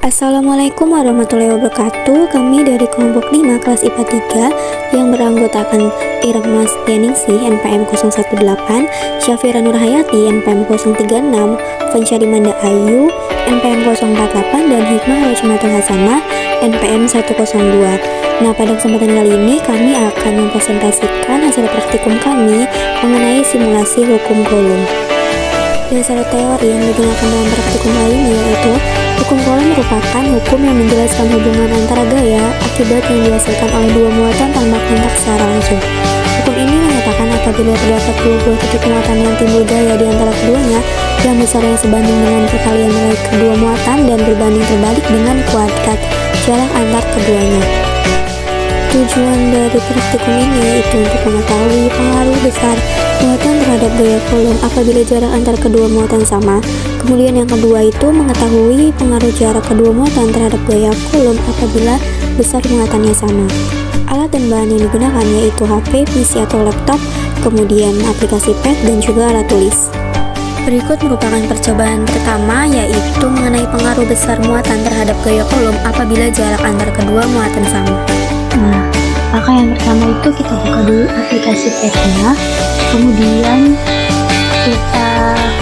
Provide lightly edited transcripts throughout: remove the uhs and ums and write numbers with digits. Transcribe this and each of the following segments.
Assalamualaikum warahmatullahi wabarakatuh. Kami dari kelompok 5 kelas IPA 3 yang beranggotakan Irmas Deningsi NPM 018, Syafira Nurhayati NPM 036, Fansyari Manda Ayu NPM 048, dan Hikmah Rochmatul Hasanah NPM 102. Nah, pada kesempatan kali ini kami akan mempresentasikan hasil praktikum kami mengenai simulasi hukum Coulomb. Dasar teori yang digunakan dalam praktikum kali ini yaitu hukum Coulomb merupakan hukum yang menjelaskan hubungan antara gaya akibat yang dihasilkan oleh dua muatan tanpa kontak secara langsung. Hukum ini menyatakan apabila terdapat dua buah titik muatan yang timbul gaya di antara keduanya yang besarnya sebanding dengan perkalian nilai kedua muatan dan berbanding terbalik dengan kuadrat jarak antar keduanya. Tujuan dari praktikum ini yaitu untuk mengetahui pengaruh besar muatan terhadap gaya Coulomb apabila jarak antar kedua muatan sama. Kemudian yang kedua itu mengetahui pengaruh jarak kedua muatan terhadap gaya Coulomb apabila besar muatannya sama. Alat dan bahan yang digunakan yaitu HP, PC atau laptop, kemudian aplikasi pad dan juga alat tulis. Berikut merupakan percobaan pertama yaitu mengenai pengaruh besar muatan terhadap gaya Coulomb apabila jarak antar kedua muatan sama. Nah, maka yang pertama itu kita buka dulu aplikasi padnya, kemudian kita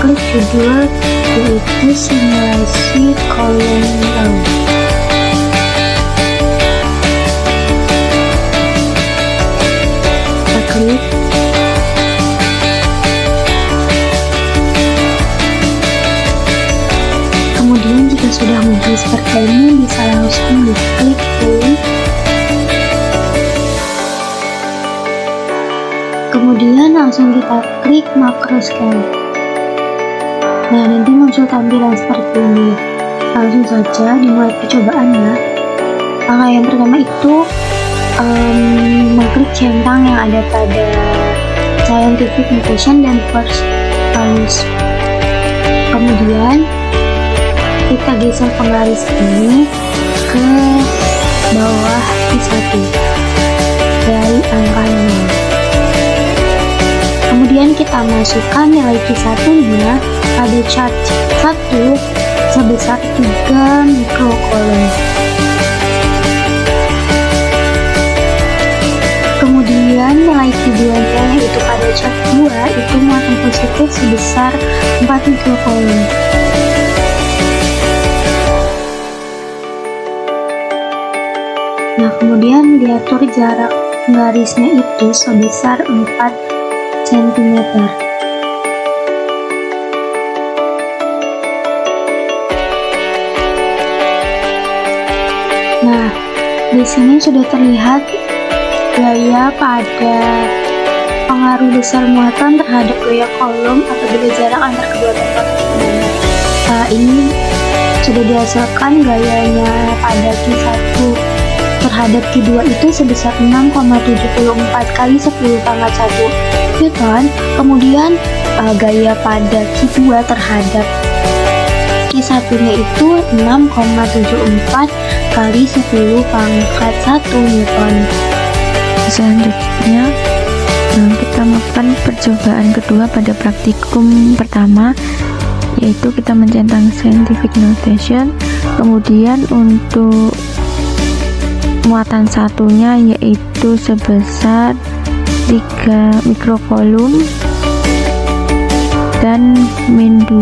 klik judul yaitu simulasi Coulomb Law. Kita klik. Kemudian jika sudah muncul seperti ini, bisa langsung diklik play. Kemudian langsung kita klik makro scan. Nah, nanti muncul tampilan seperti ini. Langsung saja dimulai percobaannya. Langkah yang pertama itu mengklik centang yang ada pada scientific notation dan first values. Kemudian kita geser penggaris ini ke bawah Q1 dari angka 0. Kemudian kita masukkan nilai Q1-nya pada chart 1 sebesar 3 mikrocoulomb. Kemudian nilai Q2-nya yaitu pada chart 2 itu muatan positif sebesar 4 mikrocoulomb. Nah, kemudian diatur jarak garisnya itu sebesar 4 cm. Nah, di sini sudah terlihat gaya pada pengaruh besar muatan terhadap gaya Coulomb apabila jarak antar kedua tempat keduanya. Ini sudah dihasilkan gayanya pada Q1 terhadap Q2 itu sebesar 6,74 kali 10 pangkat 1 Newton. Kemudian gaya pada Q2 terhadap Q1-nya itu 6,74 kali 10 pangkat 1 Newton. Selanjutnya kita melakukan percobaan kedua pada praktikum pertama, yaitu kita mencentang scientific notation. Kemudian untuk muatan satunya yaitu sebesar 3 mikrocoulomb dan min 2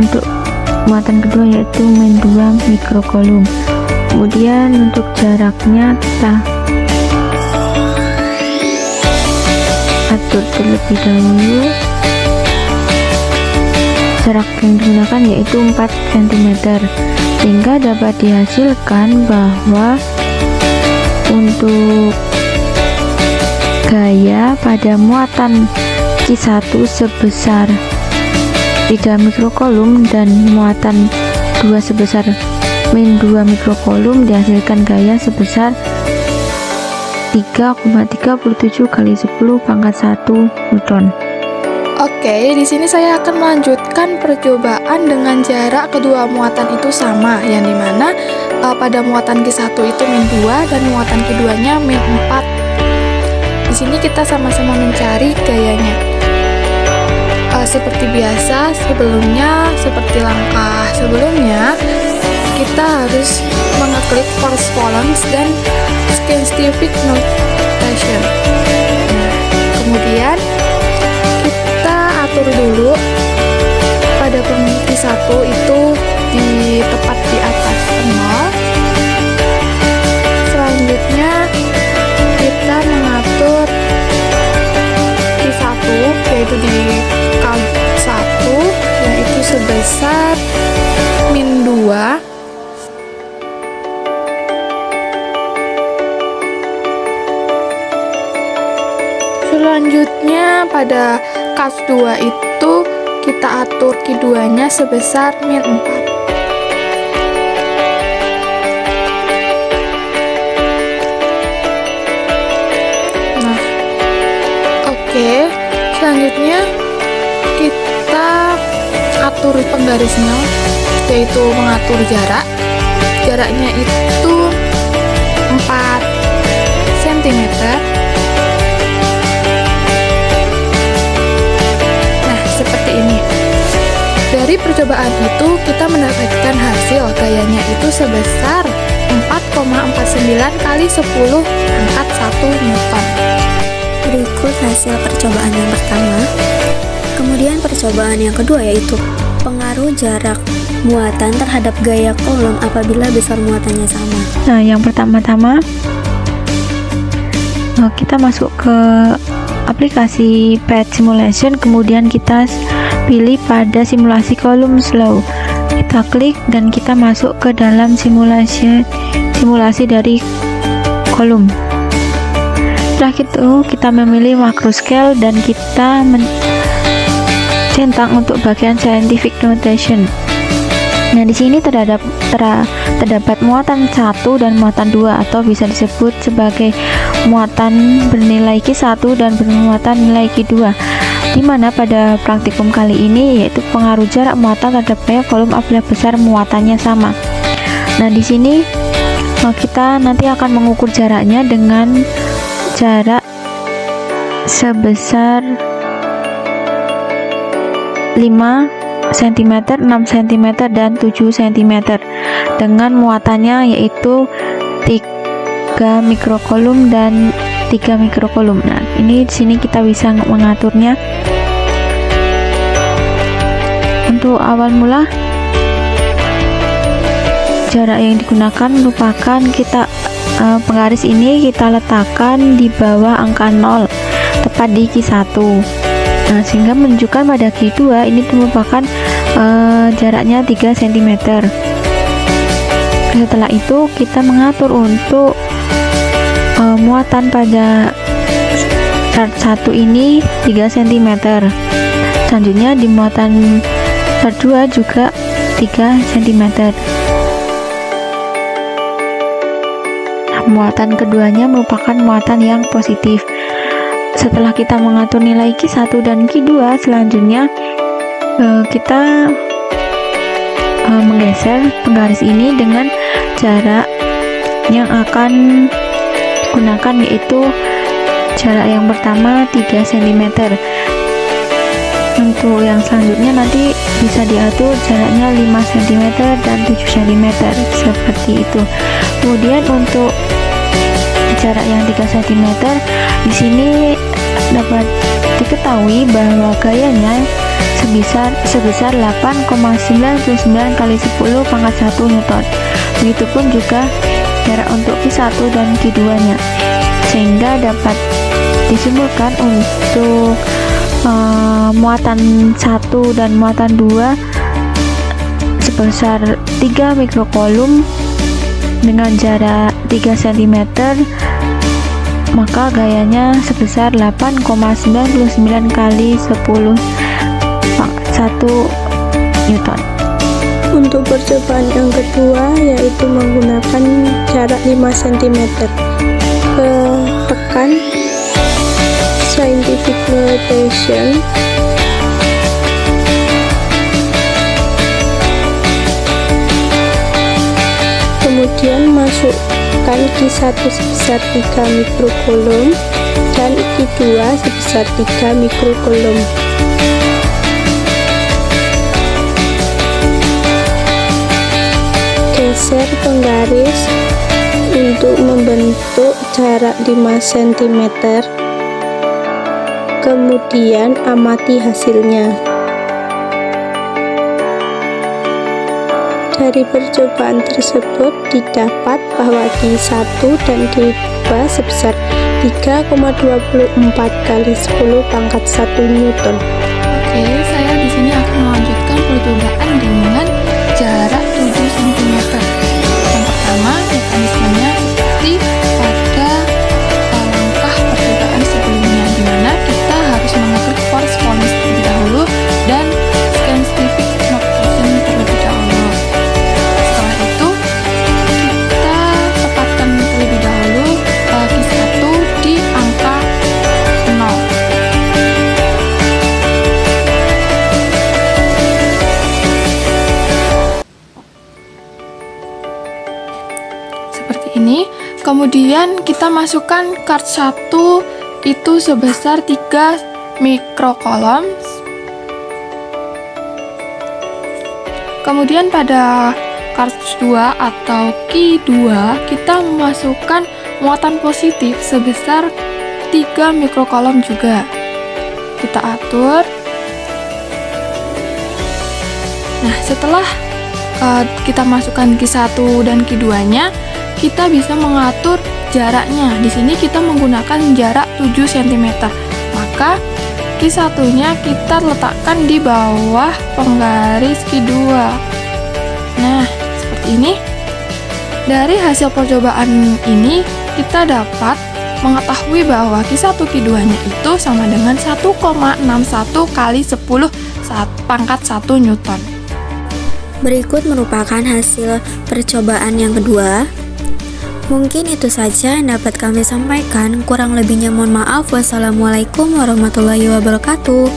untuk muatan kedua yaitu min 2 mikrocoulomb. Kemudian untuk jaraknya kita atur terlebih dahulu. Jarak yang digunakan yaitu 4 cm sehingga dapat dihasilkan bahwa untuk gaya pada muatan Q1 sebesar 3 mikrocoulomb dan muatan 2 sebesar min 2 mikrocoulomb dihasilkan gaya sebesar 3,37 kali 10 pangkat 1 Newton. Oke, di sini saya akan melanjutkan percobaan dengan jarak kedua muatan itu sama, yang dimana pada muatan Q1 itu min 2 dan muatan Q2-nya min 4. Di sini kita sama-sama mencari gayanya. Seperti biasa, seperti langkah sebelumnya, kita harus mengeklik first columns dan scientific notation. Nah, kemudian kita atur dulu pada penghenti 1 itu di tepat di atas 0. Selanjutnya kita mengatur Q1 yaitu di count 1 yaitu sebesar min 2. Selanjutnya pada cas 2 itu kita atur Q2 nya sebesar min 4. Nah, oke. Selanjutnya kita atur penggarisnya, yaitu mengatur jarak. Jaraknya itu 4 cm. Seperti ini. Dari percobaan itu kita mendapatkan hasil gayanya itu sebesar 4,49 kali 10 pangkat 1 Newton. Berikut hasil percobaan yang pertama. Kemudian percobaan yang kedua yaitu pengaruh jarak muatan terhadap gaya kolom apabila besar muatannya sama. Nah, yang pertama-tama kita masuk ke aplikasi Pad Simulation, kemudian kita pilih pada simulasi kolom slow. Kita klik dan kita masuk ke dalam simulasi dari kolom. Setelah itu kita memilih macro scale dan kita centang untuk bagian scientific notation. Nah, di sini terdapat muatan 1 dan muatan 2 atau bisa disebut sebagai muatan bernilai Q1 dan bermuatan nilai Q2, di mana pada praktikum kali ini yaitu pengaruh jarak muatan terhadap gaya kolom apabila besar muatannya sama. Nah, di sini kita nanti akan mengukur jaraknya dengan jarak sebesar 5 cm, 6 cm, dan 7 cm dengan muatannya yaitu 3 mikrokolum dan 3 mikrokolum. Nah, ini di sini kita bisa mengaturnya. Untuk awal mula jarak yang digunakan merupakan penggaris ini kita letakkan di bawah angka 0 tepat di Q1. Nah, sehingga menunjukkan pada Q2 ini merupakan jaraknya 3 cm. Setelah itu kita mengatur untuk muatan pada chart 1 ini 3 cm. Selanjutnya di muatan chart 2 juga 3 cm. Nah, muatan keduanya merupakan muatan yang positif. Setelah kita mengatur nilai Q1 dan Q2, selanjutnya kita menggeser penggaris ini dengan jarak yang akan digunakan, yaitu jarak yang pertama 3 cm. Untuk yang selanjutnya nanti bisa diatur jaraknya 5 cm dan 7 cm seperti itu. Kemudian untuk jarak yang 3 cm di sini dapat diketahui bahwa gayanya sebesar 8,99 kali 10 pangkat 1 Newton. Begitupun juga jarak untuk Q1 dan Q2 nya, sehingga dapat disimpulkan untuk muatan 1 dan muatan 2 sebesar 3 mikrokolum dengan jarak 3 cm, maka gayanya sebesar 8,99 kali 10 pangkat 1 Newton. Untuk percobaan yang kedua yaitu menggunakan jarak 5 cm. Tekan scientific notation. Kemudian masukkan Q1 sebesar 3 mikrokolom dan Q2 sebesar 3 mikrokolom. Oke, geser penggaris untuk membentuk jarak 5 cm. Kemudian amati hasilnya. Dari percobaan tersebut didapat bahwa Q1 dan Q2 sebesar 3,24 kali 10 pangkat 1 Newton. Oke, saya di sini akan melanjutkan percobaan dengan jarak 7 cm. Yang pertama, mekanismenya seperti pada langkah percobaan sebelumnya, di mana kita harus mengeklik force point terlebih dahulu dan scientific notation terlebih dahulu. Setelah itu, kita tepatkan terlebih dahulu Q1 di angka 0. Seperti ini. Kemudian kita masukkan kart 1 itu sebesar 3 mikrokolom. Kemudian pada kart 2 atau Q2 kita memasukkan muatan positif sebesar 3 mikrokolom juga. Kita atur. Nah, setelah kita masukkan Q1 dan Q2-nya, kita bisa mengatur jaraknya. Di sini kita menggunakan jarak 7 cm. Maka Q1-nya kita letakkan di bawah penggaris Q2. Nah, seperti ini. Dari hasil percobaan ini, kita dapat mengetahui bahwa Q1 Q2-nya itu sama dengan 1,61 kali 10 pangkat 1 Newton. Berikut merupakan hasil percobaan yang kedua. Mungkin itu saja yang dapat kami sampaikan. Kurang lebihnya mohon maaf. Wassalamualaikum warahmatullahi wabarakatuh.